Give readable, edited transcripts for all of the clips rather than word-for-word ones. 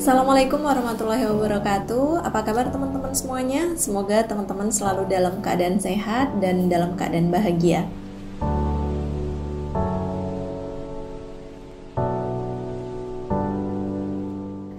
Assalamualaikum warahmatullahi wabarakatuh. Apa kabar teman-teman semuanya? Semoga teman-teman selalu dalam keadaan sehat dan dalam keadaan bahagia.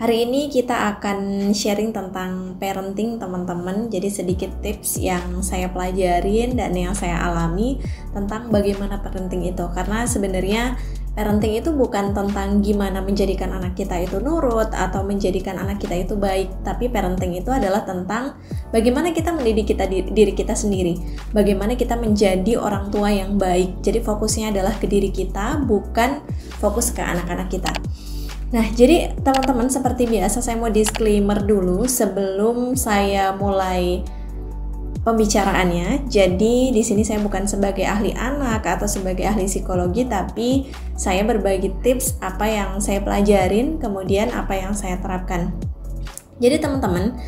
Hari ini kita akan sharing tentang parenting teman-teman. Jadi sedikit tips yang saya pelajarin dan yang saya alami tentang bagaimana parenting itu. Karena sebenarnya parenting itu bukan tentang gimana menjadikan anak kita itu nurut atau menjadikan anak kita itu baik. Tapi parenting itu adalah tentang bagaimana kita mendidik diri kita sendiri. Bagaimana kita menjadi orang tua yang baik. Jadi fokusnya adalah ke diri kita, bukan fokus ke anak-anak kita. Nah, jadi teman-teman seperti biasa saya mau disclaimer dulu sebelum saya mulai pembicaraannya. Jadi di sini saya bukan sebagai ahli anak atau sebagai ahli psikologi, tapi saya berbagi tips apa yang saya pelajarin, kemudian apa yang saya terapkan. Jadi teman-teman,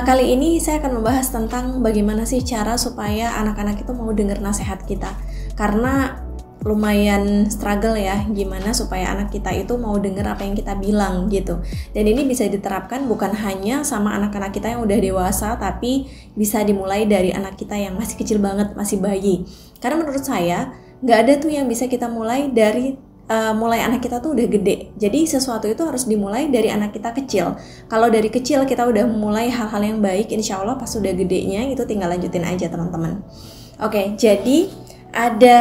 kali ini saya akan membahas tentang bagaimana sih cara supaya anak-anak itu mau dengar nasihat kita. Karena lumayan struggle ya, gimana supaya anak kita itu mau denger apa yang kita bilang gitu. Dan ini bisa diterapkan bukan hanya sama anak-anak kita yang udah dewasa, tapi bisa dimulai dari anak kita yang masih kecil banget, masih bayi. Karena menurut saya nggak ada tuh yang bisa kita mulai dari mulai anak kita tuh udah gede. Jadi sesuatu itu harus dimulai dari anak kita kecil. Kalau dari kecil kita udah mulai hal-hal yang baik, insya Allah pas udah gedenya itu tinggal lanjutin aja teman-teman. Oke, jadi ada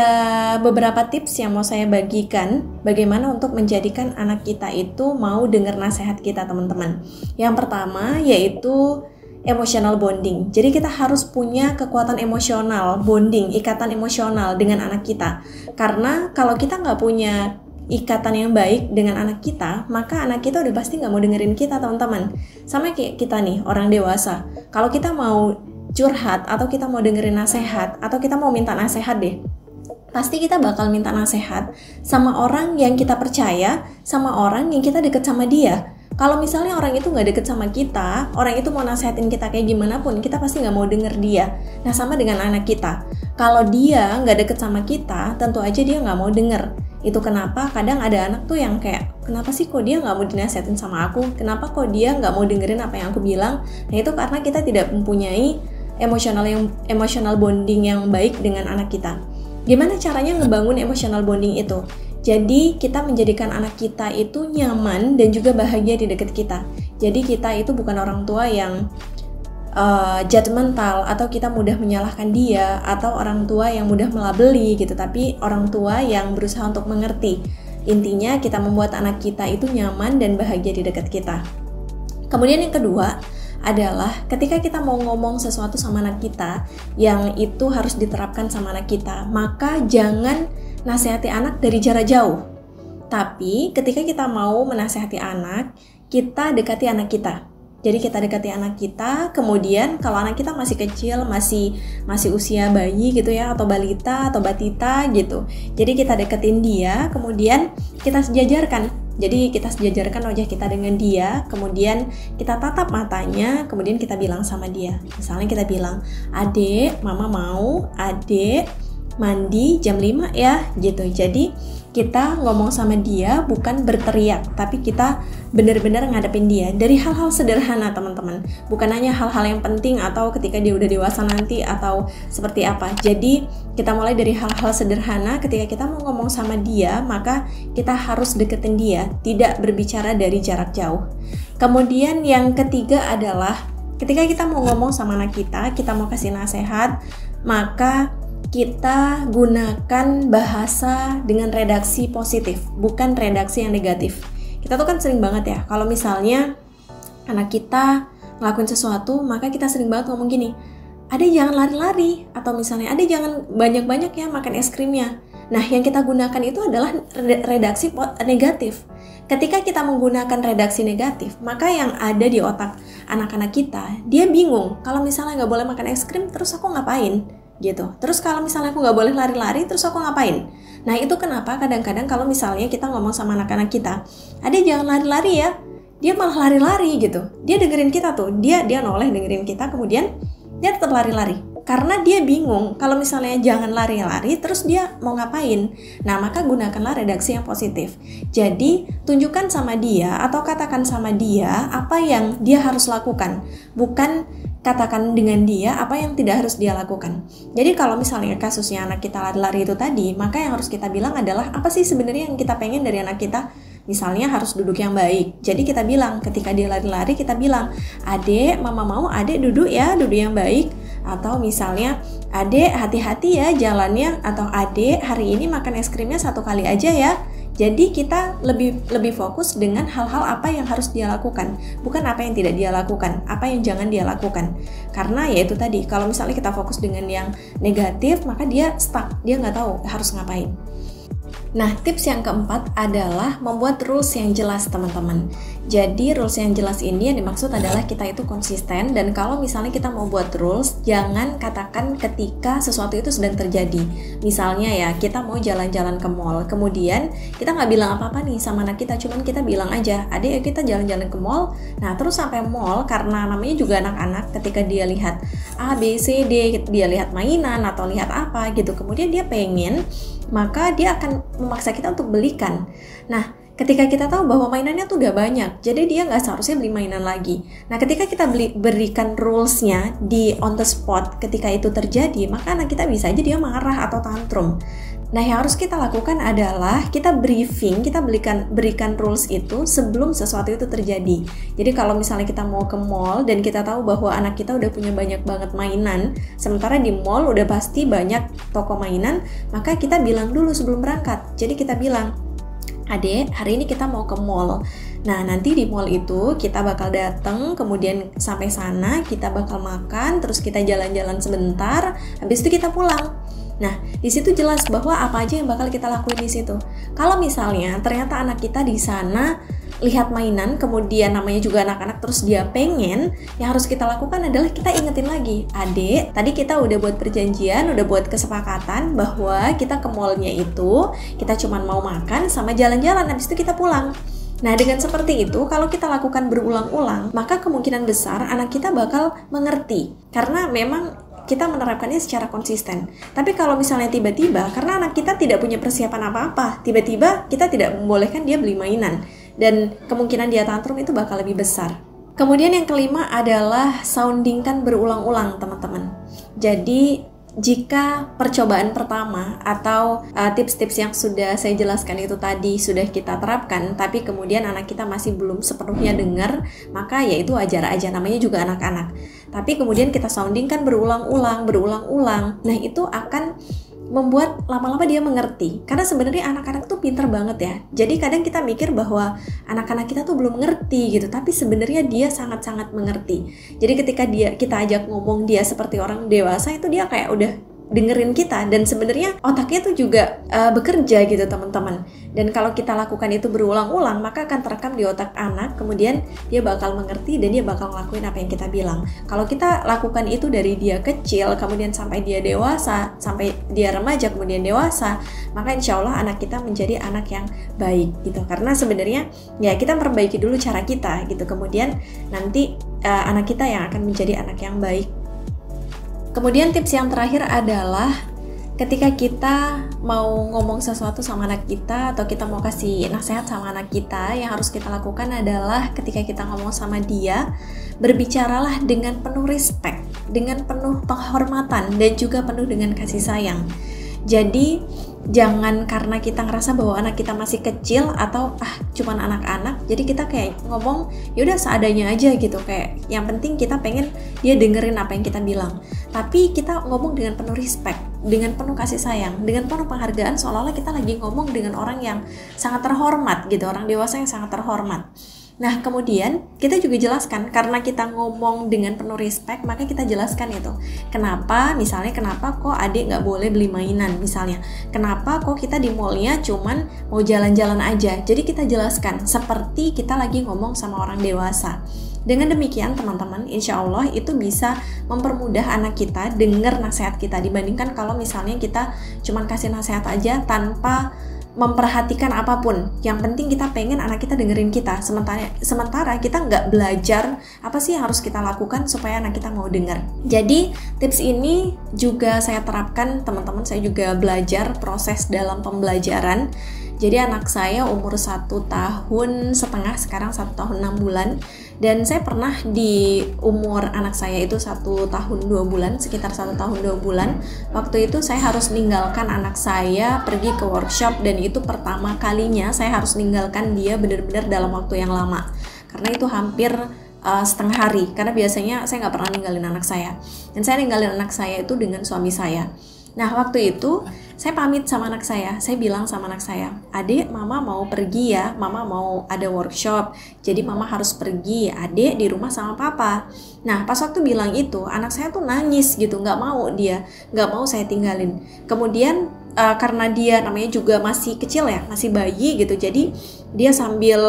beberapa tips yang mau saya bagikan bagaimana untuk menjadikan anak kita itu mau dengar nasihat kita teman-teman. Yang pertama yaitu emotional bonding. Jadi kita harus punya kekuatan emosional, bonding, ikatan emosional dengan anak kita. Karena kalau kita nggak punya ikatan yang baik dengan anak kita, maka anak kita udah pasti nggak mau dengerin kita teman-teman. Sama kayak kita nih, orang dewasa. Kalau kita mau curhat atau kita mau dengerin nasihat atau kita mau minta nasihat deh, pasti kita bakal minta nasihat sama orang yang kita percaya, sama orang yang kita deket sama dia. Kalau misalnya orang itu nggak deket sama kita, orang itu mau nasihatin kita kayak gimana pun, kita pasti nggak mau denger dia. Nah sama dengan anak kita, kalau dia nggak deket sama kita, tentu aja dia nggak mau denger. Itu kenapa kadang ada anak tuh yang kayak, kenapa sih kok dia nggak mau dinasihatin sama aku? Kenapa kok dia nggak mau dengerin apa yang aku bilang? Nah itu karena kita tidak mempunyai emotional bonding yang baik dengan anak kita. Gimana caranya ngebangun emotional bonding itu? Jadi kita menjadikan anak kita itu nyaman dan juga bahagia di dekat kita. Jadi kita itu bukan orang tua yang judgmental atau kita mudah menyalahkan dia atau orang tua yang mudah melabeli gitu, tapi orang tua yang berusaha untuk mengerti. Intinya kita membuat anak kita itu nyaman dan bahagia di dekat kita. Kemudian yang kedua adalah ketika kita mau ngomong sesuatu sama anak kita yang itu harus diterapkan sama anak kita, maka jangan nasihati anak dari jarak jauh. Tapi ketika kita mau menasihati anak, kita dekati anak kita. Jadi kita dekati anak kita, kemudian kalau anak kita masih kecil, masih usia bayi gitu ya, atau balita atau batita gitu. Jadi kita deketin dia, kemudian kita sejajarkan. Jadi kita sejajarkan wajah kita dengan dia, kemudian kita tatap matanya, kemudian kita bilang sama dia. Misalnya kita bilang, "Adek, mama mau adek mandi jam 5 ya," gitu. Jadi kita ngomong sama dia bukan berteriak, tapi kita benar-benar ngadepin dia dari hal-hal sederhana teman-teman. Bukan hanya hal-hal yang penting atau ketika dia udah dewasa nanti atau seperti apa. Jadi kita mulai dari hal-hal sederhana. Ketika kita mau ngomong sama dia, maka kita harus deketin dia, tidak berbicara dari jarak jauh. Kemudian yang ketiga adalah ketika kita mau ngomong sama anak kita mau kasih nasihat, maka kita gunakan bahasa dengan redaksi positif, bukan redaksi yang negatif. Kita tuh kan sering banget ya, kalau misalnya anak kita ngelakuin sesuatu, maka kita sering banget ngomong gini, "Adek jangan lari-lari," atau misalnya, "Adek jangan banyak-banyak ya makan es krimnya." Nah, yang kita gunakan itu adalah redaksi negatif. Ketika kita menggunakan redaksi negatif, maka yang ada di otak anak-anak kita, dia bingung, kalau misalnya nggak boleh makan es krim, terus aku ngapain? Gitu. Terus kalau misalnya aku nggak boleh lari-lari, terus aku ngapain? Nah itu kenapa kadang-kadang kalau misalnya kita ngomong sama anak-anak kita, "Adek jangan lari-lari ya," dia malah lari-lari gitu. Dia dengerin kita tuh, dia noleh dengerin kita, kemudian dia tetap lari-lari. karena dia bingung kalau misalnya jangan lari-lari terus dia mau ngapain. Nah, maka gunakanlah redaksi yang positif. Jadi, tunjukkan sama dia atau katakan sama dia apa yang dia harus lakukan, bukan katakan dengan dia apa yang tidak harus dia lakukan. Jadi kalau misalnya kasusnya anak kita lari-lari itu tadi, maka yang harus kita bilang adalah apa sih sebenarnya yang kita pengen dari anak kita? Misalnya harus duduk yang baik. Jadi kita bilang ketika dia lari-lari, kita bilang, "Adek, mama mau adek duduk ya, duduk yang baik." Atau misalnya, "Adek, hati-hati ya jalannya." Atau, "Adek, hari ini makan es krimnya 1 kali aja ya." Jadi kita lebih fokus dengan hal-hal apa yang harus dia lakukan, bukan apa yang tidak dia lakukan, apa yang jangan dia lakukan. Karena ya itu tadi, kalau misalnya kita fokus dengan yang negatif, maka dia stuck, dia nggak tahu harus ngapain. Nah, tips yang keempat adalah membuat rules yang jelas, teman-teman. Jadi, rules yang jelas ini yang dimaksud adalah kita itu konsisten, dan kalau misalnya kita mau buat rules, jangan katakan ketika sesuatu itu sedang terjadi. Misalnya ya, kita mau jalan-jalan ke mall, kemudian kita nggak bilang apa-apa nih sama anak kita, cuman kita bilang aja, "Adik, kita jalan-jalan ke mall." Nah, terus sampai mall, karena namanya juga anak-anak, ketika dia lihat A, B, C, D, dia lihat mainan atau lihat apa gitu, kemudian dia pengen, maka dia akan memaksa kita untuk belikan. Nah, ketika kita tahu bahwa mainannya tuh gak banyak, jadi dia gak seharusnya beli mainan lagi. Nah, ketika kita berikan rules-nya di on the spot ketika itu terjadi, maka anak kita bisa aja dia marah atau tantrum. Nah, yang harus kita lakukan adalah kita briefing, kita berikan rules itu sebelum sesuatu itu terjadi. Jadi kalau misalnya kita mau ke mall dan kita tahu bahwa anak kita udah punya banyak banget mainan, sementara di mall udah pasti banyak toko mainan, maka kita bilang dulu sebelum berangkat. Jadi kita bilang, "Adek, hari ini kita mau ke mall. Nah, nanti di mall itu kita bakal datang, kemudian sampai sana kita bakal makan, terus kita jalan-jalan sebentar, habis itu kita pulang." Nah, di situ jelas bahwa apa aja yang bakal kita lakuin di situ. Kalau misalnya ternyata anak kita di sana lihat mainan, kemudian namanya juga anak-anak, terus dia pengen, yang harus kita lakukan adalah kita ingetin lagi, "Adek, tadi kita udah buat perjanjian, udah buat kesepakatan bahwa kita ke mallnya itu kita cuma mau makan sama jalan-jalan, habis itu kita pulang." Nah, dengan seperti itu, kalau kita lakukan berulang-ulang, maka kemungkinan besar anak kita bakal mengerti, karena memang kita menerapkannya secara konsisten. Tapi kalau misalnya tiba-tiba, karena anak kita tidak punya persiapan apa-apa, tiba-tiba kita tidak membolehkan dia beli mainan, dan kemungkinan dia tantrum itu bakal lebih besar. Kemudian yang kelima adalah soundingkan berulang-ulang, teman-teman. Jadi, jika percobaan pertama atau tips-tips yang sudah saya jelaskan itu tadi sudah kita terapkan, tapi kemudian anak kita masih belum sepenuhnya dengar, maka ya itu wajar aja, namanya juga anak-anak. Tapi kemudian kita soundingkan berulang-ulang. Nah, itu akan membuat lama-lama dia mengerti. Karena sebenarnya anak-anak tuh pinter banget ya. Jadi kadang kita mikir bahwa anak-anak kita tuh belum ngerti gitu, tapi sebenarnya dia sangat-sangat mengerti. Jadi ketika kita ajak ngomong dia seperti orang dewasa, itu dia kayak udah dengerin kita, dan sebenarnya otaknya tuh juga bekerja gitu, teman-teman. Dan kalau kita lakukan itu berulang-ulang, maka akan terekam di otak anak, kemudian dia bakal mengerti dan dia bakal ngelakuin apa yang kita bilang. Kalau kita lakukan itu dari dia kecil, kemudian sampai dia dewasa, sampai dia remaja, kemudian dewasa, maka insya Allah anak kita menjadi anak yang baik gitu. Karena sebenarnya ya kita perbaiki dulu cara kita gitu, kemudian nanti anak kita yang akan menjadi anak yang baik. Kemudian tips yang terakhir adalah ketika kita mau ngomong sesuatu sama anak kita atau kita mau kasih nasihat sama anak kita, yang harus kita lakukan adalah ketika kita ngomong sama dia, berbicaralah dengan penuh respect, dengan penuh penghormatan, dan juga penuh dengan kasih sayang. Jadi jangan karena kita ngerasa bahwa anak kita masih kecil atau cuman anak-anak, jadi kita kayak ngomong yaudah seadanya aja gitu, kayak yang penting kita pengen dia dengerin apa yang kita bilang. Tapi kita ngomong dengan penuh respect, dengan penuh kasih sayang, dengan penuh penghargaan, seolah-olah kita lagi ngomong dengan orang yang sangat terhormat gitu, orang dewasa yang sangat terhormat. Nah, kemudian kita juga jelaskan, karena kita ngomong dengan penuh respect, maka kita jelaskan itu. Kenapa kok adik nggak boleh beli mainan misalnya. Kenapa kok kita di mallnya cuman mau jalan-jalan aja. Jadi kita jelaskan seperti kita lagi ngomong sama orang dewasa. Dengan demikian teman-teman, insya Allah itu bisa mempermudah anak kita dengar nasihat kita, dibandingkan kalau misalnya kita cuman kasih nasihat aja tanpa memperhatikan apapun. Yang penting kita pengen anak kita dengerin kita. Sementara kita nggak belajar apa sih yang harus kita lakukan supaya anak kita mau dengar. Jadi tips ini juga saya terapkan, teman-teman. Saya juga belajar proses dalam pembelajaran. Jadi anak saya umur 1 tahun setengah, sekarang 1 tahun 6 bulan. Dan saya pernah di umur anak saya itu 1 tahun 2 bulan, sekitar 1 tahun 2 bulan. Waktu itu saya harus meninggalkan anak saya pergi ke workshop, dan itu pertama kalinya saya harus meninggalkan dia benar-benar dalam waktu yang lama. Karena itu hampir setengah hari, karena biasanya saya nggak pernah ninggalin anak saya. Dan saya ninggalin anak saya itu dengan suami saya. Nah, waktu itu saya pamit sama anak saya bilang sama anak saya, "Adik, mama mau pergi ya, mama mau ada workshop, jadi mama harus pergi, adik di rumah sama papa." Nah, pas waktu bilang itu, anak saya tuh nangis gitu, nggak mau saya tinggalin. Kemudian karena dia namanya juga masih kecil ya, masih bayi gitu, jadi dia sambil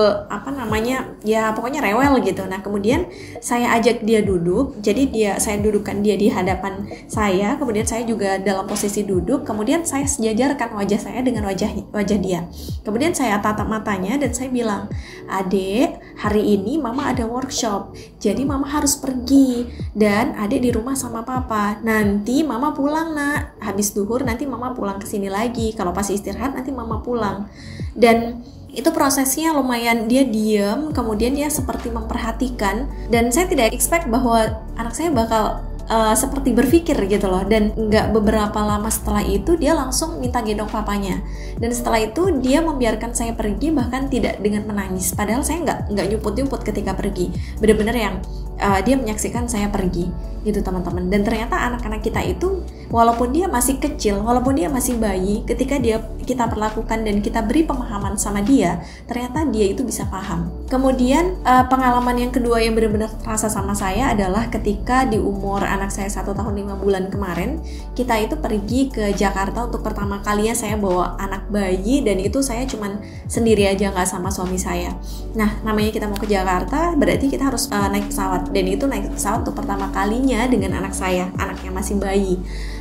ya pokoknya rewel gitu. Nah, kemudian saya ajak dia duduk, jadi saya dudukkan dia di hadapan saya, kemudian saya juga dalam posisi duduk, kemudian saya sejajarkan wajah saya dengan wajah dia. Kemudian saya tatap matanya dan saya bilang, "Adik, hari ini mama ada workshop, jadi mama harus pergi, dan adik di rumah sama papa. Nanti mama pulang, nak, habis duhur nanti mama pulang ke sini lagi, kalau pas istirahat nanti mama pulang." Dan itu prosesnya lumayan, dia diem, kemudian dia seperti memperhatikan, dan saya tidak expect bahwa anak saya bakal seperti berpikir gitu loh. Dan nggak beberapa lama setelah itu dia langsung minta gendong papanya, dan setelah itu dia membiarkan saya pergi, bahkan tidak dengan menangis, padahal saya nggak nyumput ketika pergi, bener-bener yang dia menyaksikan saya pergi gitu, teman-teman. Dan ternyata anak-anak kita itu walaupun dia masih kecil, walaupun dia masih bayi, ketika kita perlakukan dan kita beri pemahaman sama dia, ternyata dia itu bisa paham. Kemudian pengalaman yang kedua yang benar-benar terasa sama saya adalah ketika di umur anak saya 1 tahun 5 bulan kemarin, kita itu pergi ke Jakarta untuk pertama kalinya saya bawa anak bayi, dan itu saya cuman sendiri aja, nggak sama suami saya. Nah, namanya kita mau ke Jakarta, berarti kita harus naik pesawat, dan itu naik pesawat untuk pertama kalinya dengan anak saya, anaknya masih bayi.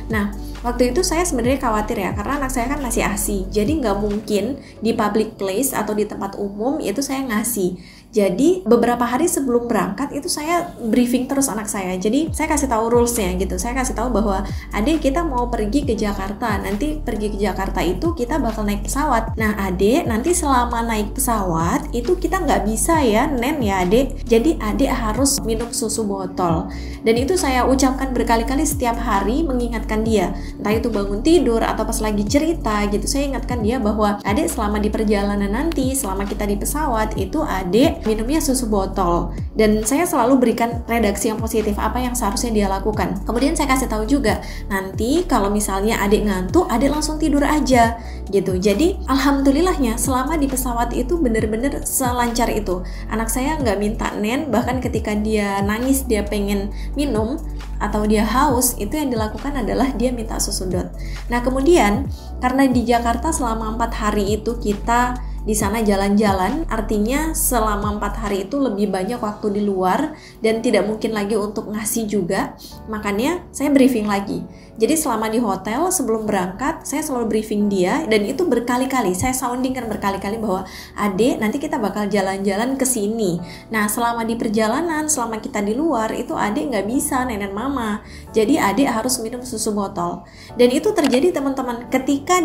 Nah, waktu itu saya sebenarnya khawatir ya, karena anak saya kan masih ASI, jadi nggak mungkin di public place atau di tempat umum itu saya ngasih. Jadi beberapa hari sebelum berangkat itu saya briefing terus anak saya. Jadi saya kasih tahu rulesnya gitu. Saya kasih tahu bahwa adik kita mau pergi ke Jakarta. Nanti pergi ke Jakarta itu kita bakal naik pesawat. Nah, adik nanti selama naik pesawat itu kita nggak bisa ya nen ya adik. Jadi adik harus minum susu botol. Dan itu saya ucapkan berkali-kali setiap hari, mengingatkan dia. Entah itu bangun tidur atau pas lagi cerita gitu. Saya ingatkan dia bahwa adik selama di perjalanan nanti, selama kita di pesawat itu adik minumnya susu botol. Dan saya selalu berikan redaksi yang positif, apa yang seharusnya dia lakukan. Kemudian saya kasih tahu juga, nanti kalau misalnya adik ngantuk, adik langsung tidur aja gitu. Jadi alhamdulillahnya selama di pesawat itu bener-bener selancar itu. Anak saya nggak minta nen, bahkan ketika dia nangis, dia pengen minum atau dia haus, itu yang dilakukan adalah dia minta susu dot. Nah, kemudian karena di Jakarta selama 4 hari itu kita di sana jalan-jalan, artinya selama 4 hari itu lebih banyak waktu di luar dan tidak mungkin lagi untuk ngasih juga. Makanya saya briefing lagi. Jadi selama di hotel sebelum berangkat saya selalu briefing dia, dan itu berkali-kali saya soundingkan berkali-kali bahwa adik nanti kita bakal jalan-jalan ke sini. Nah, selama di perjalanan, selama kita di luar itu adik nggak bisa nenen mama. Jadi adik harus minum susu botol. Dan itu terjadi teman-teman ketika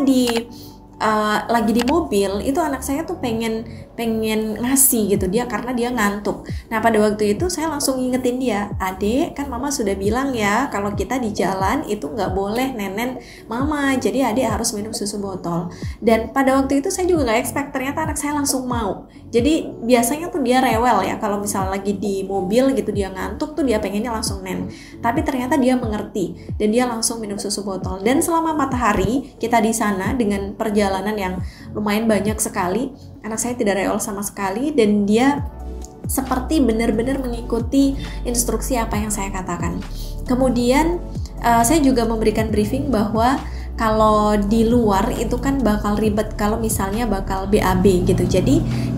lagi di mobil itu anak saya tuh pengen ngasih gitu dia, karena dia ngantuk. Nah, pada waktu itu saya langsung ngingetin dia, adik kan mama sudah bilang ya kalau kita di jalan itu nggak boleh nenen mama, jadi adik harus minum susu botol. Dan pada waktu itu saya juga nggak expect, ternyata anak saya langsung mau. Jadi biasanya tuh dia rewel ya kalau misalnya lagi di mobil gitu, dia ngantuk tuh dia pengennya langsung nen, tapi ternyata dia mengerti dan dia langsung minum susu botol. Dan selama 4 hari kita di sana dengan perjalanan yang lumayan banyak sekali, anak saya tidak rewel sama sekali, dan dia seperti benar-benar mengikuti instruksi apa yang saya katakan. Kemudian saya juga memberikan briefing bahwa kalau di luar itu kan bakal ribet kalau misalnya bakal BAB gitu.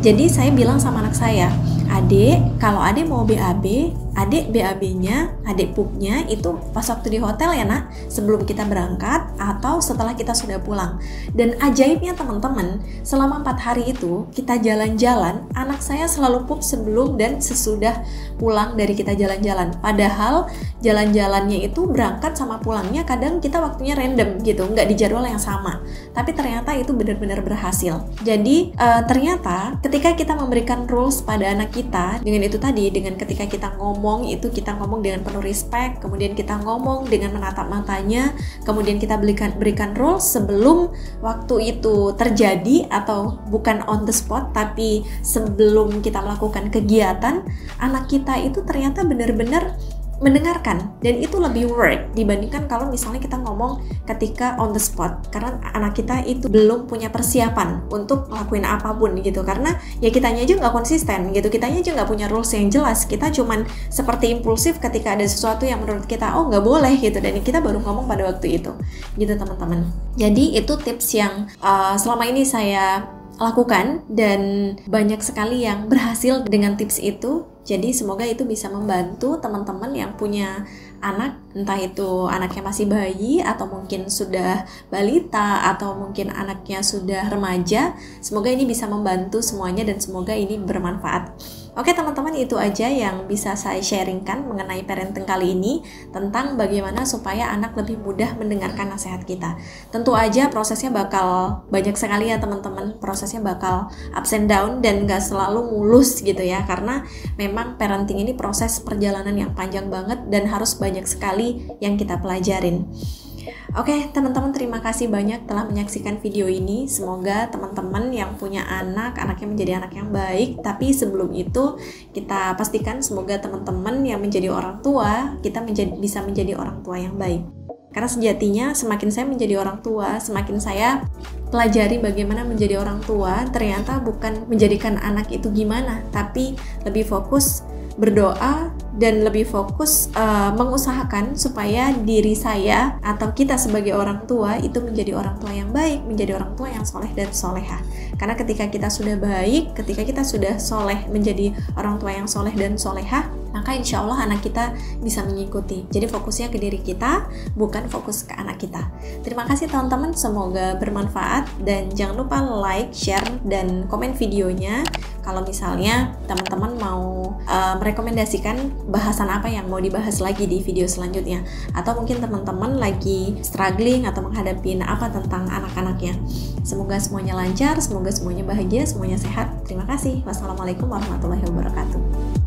Jadi saya bilang sama anak saya, adik kalau adik mau BAB adik BAB-nya, adik pupnya itu pas waktu di hotel ya nak, sebelum kita berangkat atau setelah kita sudah pulang. Dan ajaibnya teman-teman, selama 4 hari itu kita jalan-jalan, anak saya selalu pup sebelum dan sesudah pulang dari kita jalan-jalan. Padahal jalan-jalannya itu berangkat sama pulangnya kadang kita waktunya random gitu, nggak di jadwal yang sama. Tapi ternyata itu benar-benar berhasil. Jadi ternyata ketika kita memberikan rules pada anak kita, dengan itu tadi, dengan ketika kita ngomong itu kita ngomong dengan penuh respect, kemudian kita ngomong dengan menatap matanya, kemudian kita berikan rules sebelum waktu itu terjadi atau bukan on the spot tapi sebelum kita melakukan kegiatan, anak kita itu ternyata benar-benar mendengarkan, dan itu lebih work dibandingkan kalau misalnya kita ngomong ketika on the spot, karena anak kita itu belum punya persiapan untuk ngelakuin apapun gitu, karena ya kitanya aja nggak konsisten gitu, kitanya aja nggak punya rules yang jelas, kita cuman seperti impulsif ketika ada sesuatu yang menurut kita oh nggak boleh gitu, dan kita baru ngomong pada waktu itu gitu teman-teman. Jadi itu tips yang selama ini saya lakukan dan banyak sekali yang berhasil dengan tips itu. Jadi semoga itu bisa membantu teman-teman yang punya anak, entah itu anaknya masih bayi atau mungkin sudah balita atau mungkin anaknya sudah remaja. Semoga ini bisa membantu semuanya dan semoga ini bermanfaat. Oke teman-teman, itu aja yang bisa saya sharingkan mengenai parenting kali ini, tentang bagaimana supaya anak lebih mudah mendengarkan nasihat kita. Tentu aja prosesnya bakal banyak sekali ya teman-teman, prosesnya bakal ups and down dan gak selalu mulus gitu ya, karena memang parenting ini proses perjalanan yang panjang banget dan harus banyak sekali yang kita pelajarin. Oke teman-teman, terima kasih banyak telah menyaksikan video ini. Semoga teman-teman yang punya anak, anaknya menjadi anak yang baik. Tapi sebelum itu kita pastikan semoga teman-teman yang menjadi orang tua, kita bisa menjadi orang tua yang baik. Karena sejatinya semakin saya menjadi orang tua, semakin saya pelajari bagaimana menjadi orang tua, ternyata bukan menjadikan anak itu gimana, tapi lebih fokus berdoa dan lebih fokus mengusahakan supaya diri saya atau kita sebagai orang tua itu menjadi orang tua yang baik, menjadi orang tua yang soleh dan soleha. Karena ketika kita sudah baik, ketika kita sudah soleh, menjadi orang tua yang soleh dan soleha, maka insya Allah anak kita bisa mengikuti. Jadi fokusnya ke diri kita, bukan fokus ke anak kita. Terima kasih teman-teman, semoga bermanfaat dan jangan lupa like, share, dan komen videonya. Kalau misalnya teman-teman mau merekomendasikan bahasan apa yang mau dibahas lagi di video selanjutnya, atau mungkin teman-teman lagi struggling atau menghadapi apa tentang anak-anaknya. Semoga semuanya lancar, semoga semuanya bahagia, semuanya sehat. Terima kasih. Wassalamualaikum warahmatullahi wabarakatuh.